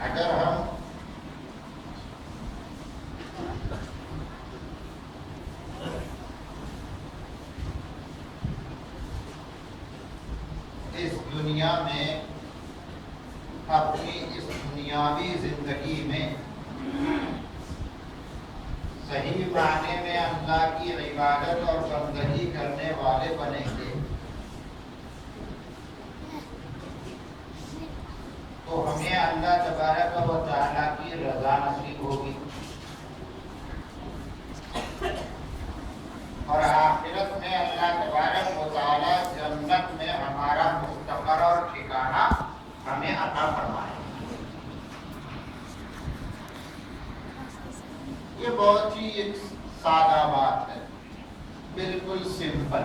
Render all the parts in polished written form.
اگر ہم اس دنیا میں اپنی اس دنیاوی زندگی میں صحیح معنی میں اللہ کی عبادت اور بندگی کرنے والے بنیں گے تو ہمیں اللہ تبارک و تعالیٰ کی رضا نصیب ہوگی اور آخرت میں اللہ تبارک و تعالیٰ جنت میں ہمارا مستقر اور ٹھکانہ ہمیں عطا فرمائے. یہ بہت ہی ایک سادہ بات ہے، بالکل سمپل.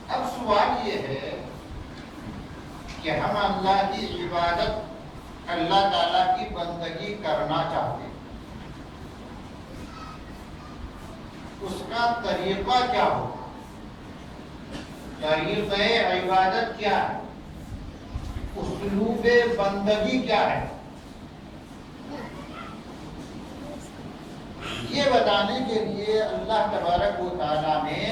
اب سوال یہ ہے کہ ہم اللہ کی عبادت، اللہ تعالیٰ کی بندگی کرنا چاہتے ہیں، اس کا طریقہ کیا ہوگا؟ طریقہ عبادت کیا ہے؟ اسلوب بندگی کیا ہے؟ یہ بتانے کے لیے اللہ تبارک و تعالیٰ نے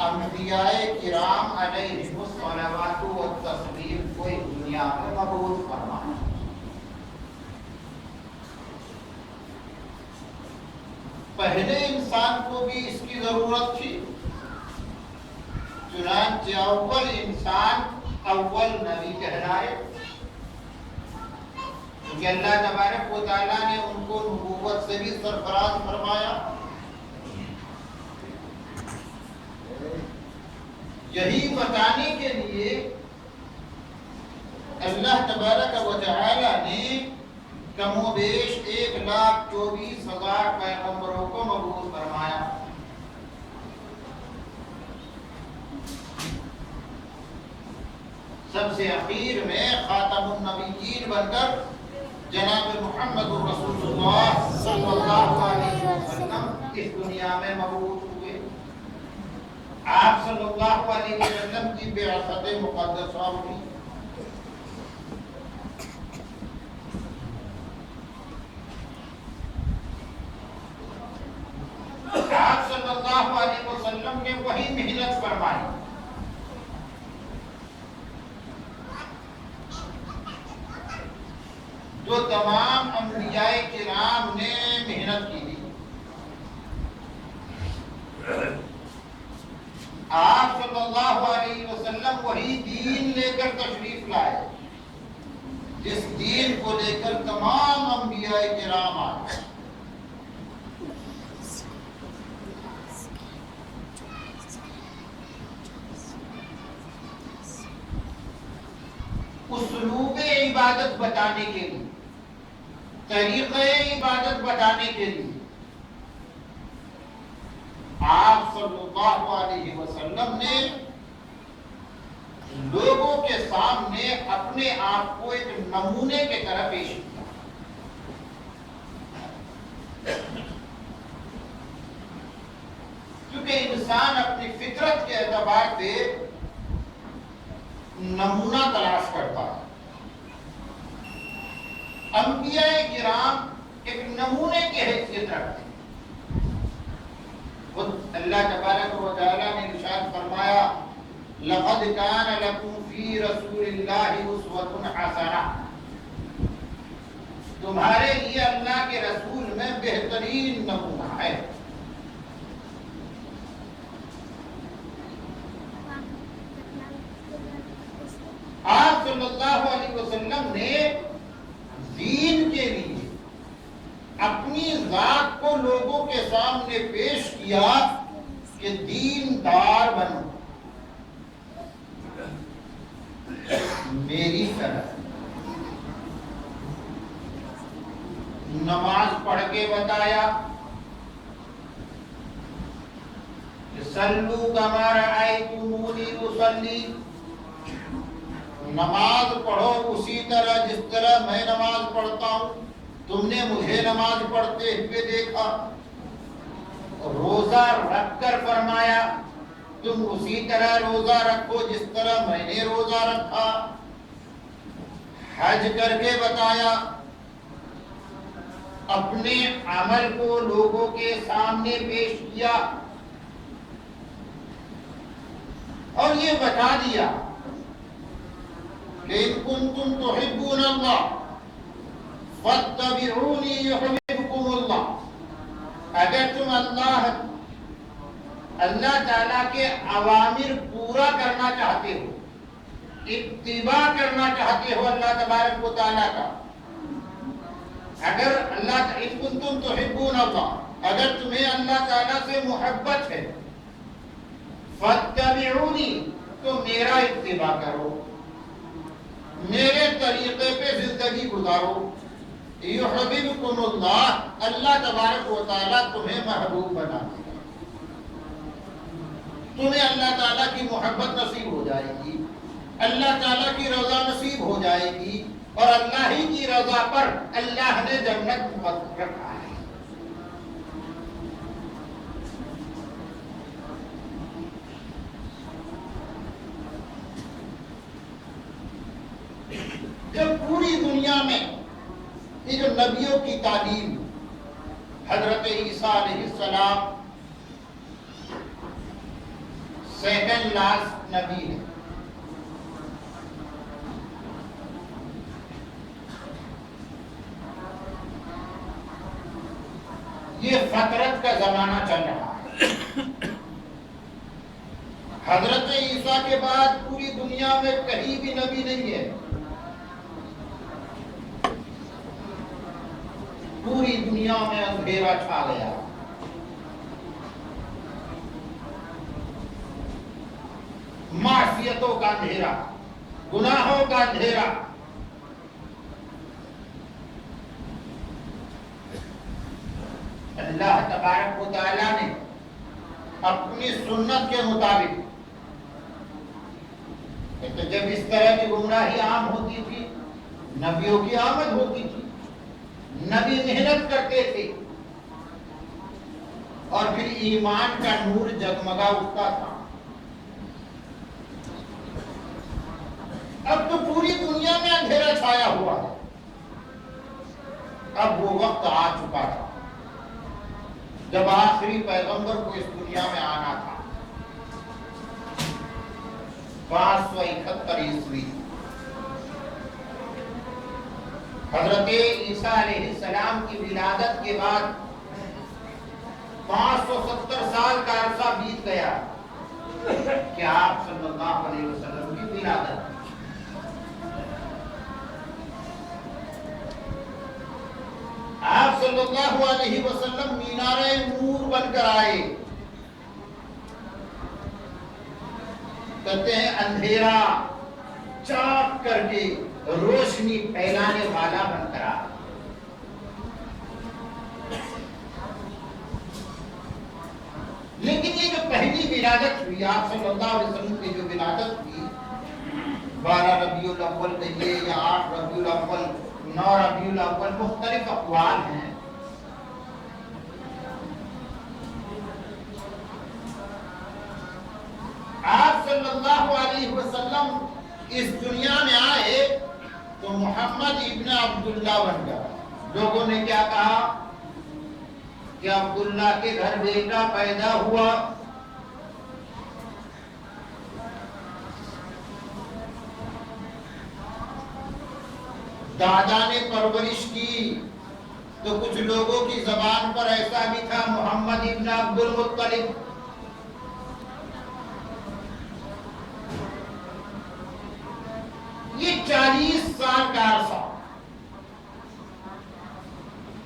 انبیاء کرام علیہم الصلوات والتسلیم کو دنیا میں مبعوث فرمایا. پہلے انسان کو بھی اس کی ضرورت تھی، چنانچہ اول انسان اول نبی کہلائے، کیونکہ اللہ تبارک و تعالیٰ نے ان کو نبوت سے بھی سرفراز فرمایا. یہی بتانے کے لیے اللہ تبارک و تعالیٰ نے کم و بیش 1,24,000 پیغمبروں کو مبعوث فرمایا. سب سے اخیر میں خاتم النبیین بن کر جناب محمد رسول اللہ صلی اللہ علیہ وسلم اس دنیا میں مبعوث ہوئے. آپ صلی اللہ علیہ وسلم کی بعثت مقدسہ ہوئی. آپ صلی اللہ علیہ وسلم نے وہی محنت فرمائی جو تمام انبیاء کرام نے محنت کی تھی. آپ صلی اللہ علیہ وسلم وہی دین لے کر تشریف لائے جس دین کو لے کر تمام انبیاء کرام آئے. اسلوب عبادت بتانے کے لیے، طریقہ عبادت بتانے کے لیے آپ صلی اللہ علیہ وسلم نے لوگوں کے سامنے اپنے آپ کو ایک نمونے کی طرح پیش کیا. کیونکہ انسان اپنی فطرت کے اعتبار سے نمونہ تلاش کرتا ہے. انبیاء کرام ایک نمونے کی حیثیت رکھتے ہیں. خود اللہ تبارک و تعالیٰ نے ارشاد فرمایا لقد كان لكم في رسول الله اسوة حسنة، تمہارے لیے اللہ کے رسول میں بہترین نمونہ ہے. آپ صلی اللہ علیہ وسلم نے دین کے لیے اپنی ذات کو لوگوں کے سامنے پیش کیا کہ دیندار بنو میری طرح. نماز پڑھ کے بتایا کہ صلو کما رأیتمونی اصلی، نماز پڑھو اسی طرح جس طرح میں نماز پڑھتا ہوں. تم نے مجھے نماز پڑھتے ہوئے دیکھا. روزہ رکھ کر فرمایا تم اسی طرح روزہ رکھو جس طرح میں نے روزہ رکھا. حج کر کے بتایا، اپنے عمل کو لوگوں کے سامنے پیش کیا اور یہ بتا دیا کہ ان کنتم تحبون اللہ فاتبعونی یحببکم اللہ. اگر تم اللہ تعالیٰ کے اوامر پورا کرنا چاہتے ہو، اتباع کرنا چاہتے ہو اللہ تبارک و تعالیٰ کا، اگر ان کنتم تحبون اللہ، اگر تمہیں اللہ تعالیٰ سے محبت ہے، فاتبعونی، تو میرا اتباع کرو، میرے طریقے پہ زندگی گزارو. یحببکم اللہ، اللہ تبارک و تعالیٰ تمہیں محبوب بنا دے گا، تمہیں اللہ تعالیٰ کی محبت نصیب ہو جائے گی، اللہ تعالیٰ کی رضا نصیب ہو جائے گی، اور اللہ ہی کی رضا پر اللہ نے جنت مقرر رکھا ہے. جب پوری دنیا میں یہ جو نبیوں کی تعلیم، حضرت عیسیٰ علیہ السلام سیکنڈ لاسٹ نبی ہے، یہ فترت کا زمانہ چل رہا ہے. حضرت عیسیٰ کے بعد پوری دنیا میں کہیں بھی نبی نہیں ہے. پوری دنیا میں اندھیرا چھا گیا. معصیتوں کا اندھیرا، گناہوں کا اندھیرا. اللہ تبارک و تعالیٰ نے اپنی سنت کے مطابق، جب اس طرح کی گمراہی عام ہوتی تھی، نبیوں کی آمد ہوتی تھی، نبی محنت کرتے تھے اور پھر ایمان کا نور جگمگا اٹھتا تھا. اب تو پوری دنیا میں اندھیرا چھایا ہوا ہے. اب وہ وقت آ چکا تھا جب آخری پیغمبر کو اس دنیا میں آنا تھا. 571 عیسوی حضرت عیسیٰ علیہ السلام کی ولادت کے بعد 570 سال کا عرصہ بیت گیا کہ آپ صلی اللہ علیہ وسلم کی ولادت. آپ صلی اللہ علیہ وسلم مینار نور بن کر آئے. کہتے ہیں اندھیرا چاک کر کے روشنی پھیلانے والا بن کر آئے. لیکن یہ جو پہلی ولادت ہوئی آپ صلی اللہ علیہ وسلم کی جو ولادت ہوئی 12 ربیع الاول کہیے یا 8 ربیع الاول 9 ربیع الاول، مختلف اقوال ہیں. آپ صلی اللہ علیہ وسلم اس دنیا میں آئے تو محمد ابن عبداللہ بن گیا. لوگوں نے کیا کہا کہ عبداللہ کے گھر بیٹا پیدا ہوا. دادا نے پرورش کی تو کچھ لوگوں کی زبان پر ایسا بھی تھا محمد ابن عبد المطلب. یہ 40 سال کا عرصہ،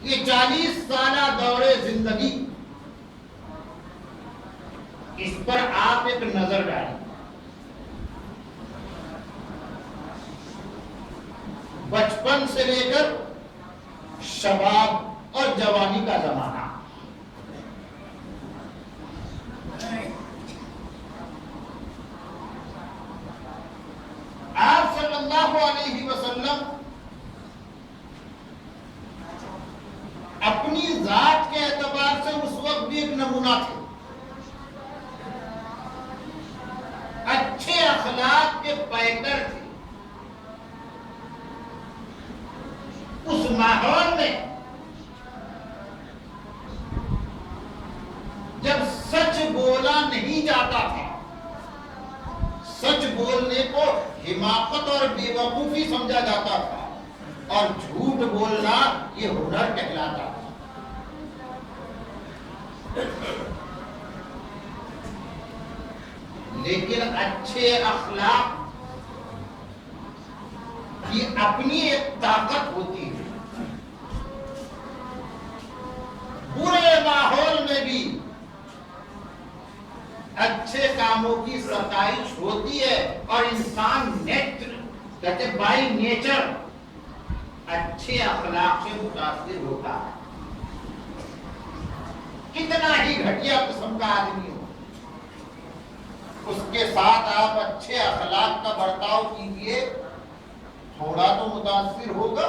یہ 40 سالہ دور زندگی، اس پر آپ ایک نظر ڈالیں. بچپن سے لے کر شباب اور جوانی کا زمانہ، آپ صلی اللہ علیہ وسلم اپنی ذات کے اعتبار سے اس وقت بھی ایک نمونہ تھے. کے پیکر تھے. اس ماحول میں جب سچ بولا نہیں جاتا تھا، سچ بولنے کو حماقت اور بے وقوفی سمجھا جاتا تھا، اور جھوٹ بولنا یہ ہنر کہلاتا تھا. لیکن اچھے اخلاق کی اپنی ایک طاقت ہوتی ہے. برے ماحول میں بھی اچھے کاموں کی ستائش ہوتی ہے، اور انسان کہتے بائی نیچر اچھے اخلاق سے متاثر ہوتا ہے. کتنا ہی گھٹیا قسم کا آدمی ہو، اس کے ساتھ آپ اچھے اخلاق کا برتاؤ کیجیے، تھوڑا تو متاثر ہوگا.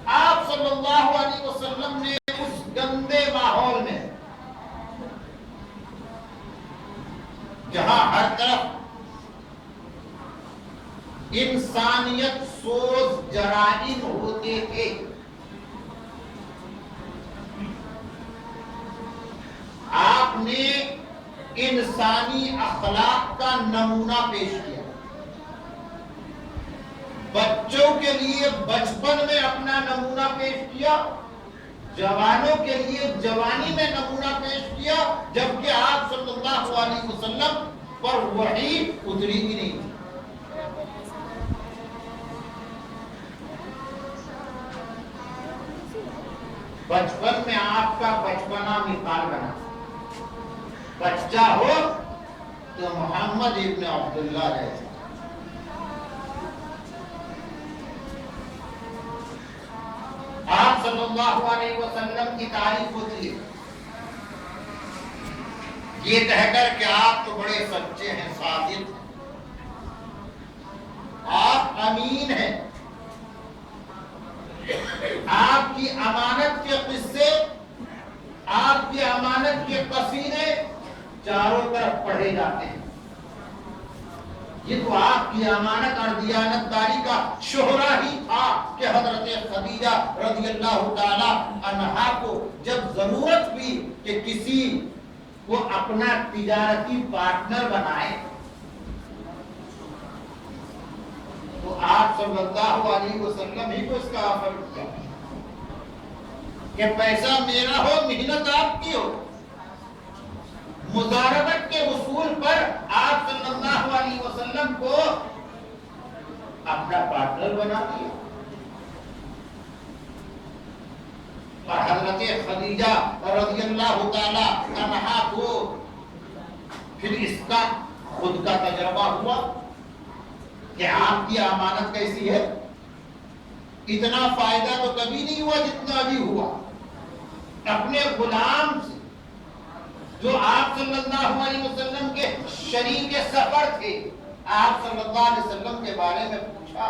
آپ صلی اللہ علیہ وسلم نے اس گندے ماحول میں جہاں ہر طرف انسانیت سوز جرائم ہوتے تھے، آپ نے انسانی اخلاق کا نمونہ پیش کیا. بچوں کے لیے بچپن میں اپنا نمونہ پیش کیا، جوانوں کے لیے جوانی میں نمونہ پیش کیا، جبکہ آپ صلی اللہ علیہ وسلم پر وحی اتری ہی نہیں. بچپن میں آپ کا بچپنا مثال بنا. بچہ ہو تو محمد ابن عبداللہ جیسا. آپ صلی اللہ علیہ وسلم کی تعریف ہوتی ہے یہ کہہ کر کہ آپ تو بڑے سچے ہیں، صادق ہیں، آپ امین ہیں، آپ کی امانت کے قصے، آپ کی امانت کے قصیدے چاروں طرف پڑھے جاتے ہیں. یہ تو آپ کی امانت اور دیانت داری کا شہرہ ہی تھا کہ حضرت خدیجہ رضی اللہ تعالی عنہا کو جب ضرورت ہوئی کہ کسی کو اپنا تجارتی پارٹنر بنائے تو آپ صلی اللہ علیہ وسلم ہی کو اس کا آفر کیا کہ پیسہ میرا ہو، محنت آپ کی ہو. مضاربت کے اصول پر آپ صلی اللہ علیہ وسلم کو اپنا پارٹنر بنا دیا، اور حضرت خدیجہ رضی اللہ تعالی عنہا کو پھر اس کا خود کا تجربہ ہوا کہ آپ کی امانت کیسی ہے. اتنا فائدہ تو کبھی نہیں ہوا جتنا ابھی ہوا. اپنے غلام سے جو آپ صلی اللہ علیہ وسلم کے شریک سفر تھے، آپ صلی اللہ علیہ وسلم کے بارے میں پوچھا،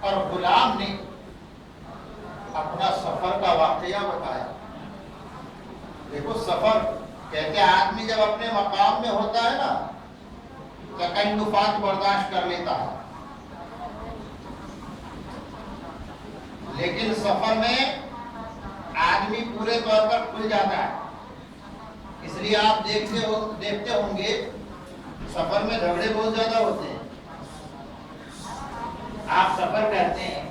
اور غلام نے اپنا سفر کا واقعہ بتایا. دیکھو سفر کہتے آدمی جب اپنے مقام میں ہوتا ہے نا تکلفات برداشت کر لیتا ہے، لیکن سفر میں آدمی پورے طور پر کھل جاتا ہے. اس لیے آپ دیکھتے ہوں گے سفر میں جھگڑے بہت زیادہ ہوتے ہیں. آپ سفر کرتے ہیں،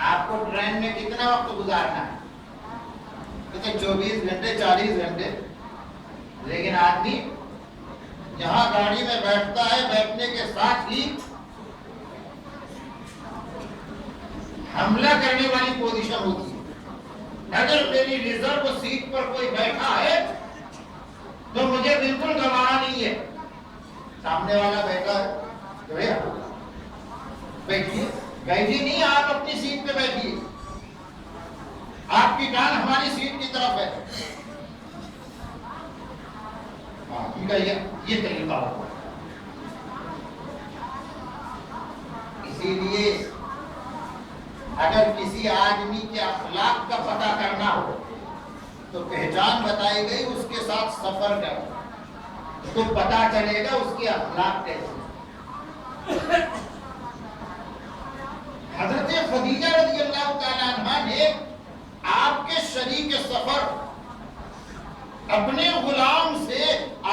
آپ کو ٹرین میں کتنا وقت گزارنا ہے؟ 24 گھنٹے 40 گھنٹے. لیکن آدمی جہاں گاڑی میں بیٹھتا ہے بیٹھنے کے ساتھ ہی حملہ کرنے والی پوزیشن ہوتی ہے. اگر میری ریزرو سیٹ پر کوئی بیٹھا ہے تو مجھے بالکل گوارا نہیں ہے. سامنے والا بیٹھا ہے بیٹھیے، بیٹھیے نہیں، آپ اپنی سیٹ پہ بیٹھیے، آپ کی ٹانگ ہماری سیٹ کی طرف ہے. یہ طریقہ ہوگا. اسی لیے اگر کسی آدمی کے اخلاق کا پتہ کرنا ہو تو پہچان بتائی گئی اس کے ساتھ سفر کر تو پتا چلے گا اس کے اخلاق کیسے. حضرت خدیجہ رضی اللہ تعالیٰ عنہ نے آپ کے شریک سفر اپنے غلام سے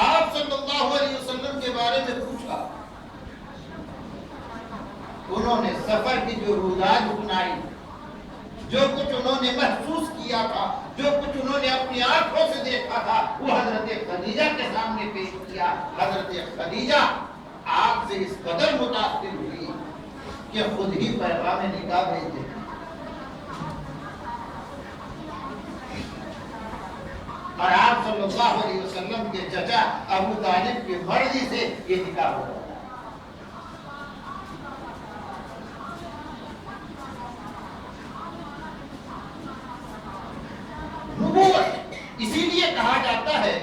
آپ صلی اللہ علیہ وسلم کے بارے میں پوچھا. انہوں نے سفر کی جو روزاج اپنائی، جو کچھ انہوں نے محسوس کیا تھا، جو کچھ انہوں نے اپنی آنکھوں سے دیکھا تھا، وہ حضرت خدیجہ کے سامنے پیش کیا. حضرت خدیجہ آپ سے اس قدر متاثر ہوئی کہ خود ہی پیغام نکاح بھیج دے. اور آپ صلی اللہ علیہ وسلم کے چچا ابو طالب کی مرضی سے یہ نکاح ہو رہا ہے. نبوت اسی لیے کہا جاتا ہے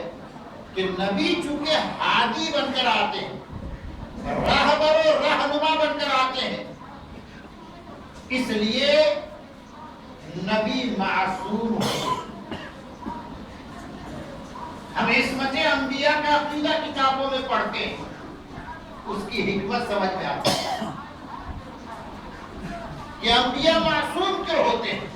کہ نبی چونکہ ہادی بن کر آتے ہیں، راہبر و رہنما بن کر آتے ہیں، اس لیے نبی معصوم ہوتے ہیں. ہم عصمت انبیاء کا عقیدہ کتابوں میں پڑھتے ہیں، اس کی حکمت سمجھ میں آتی ہے کہ انبیاء معصوم کیوں ہوتے ہیں.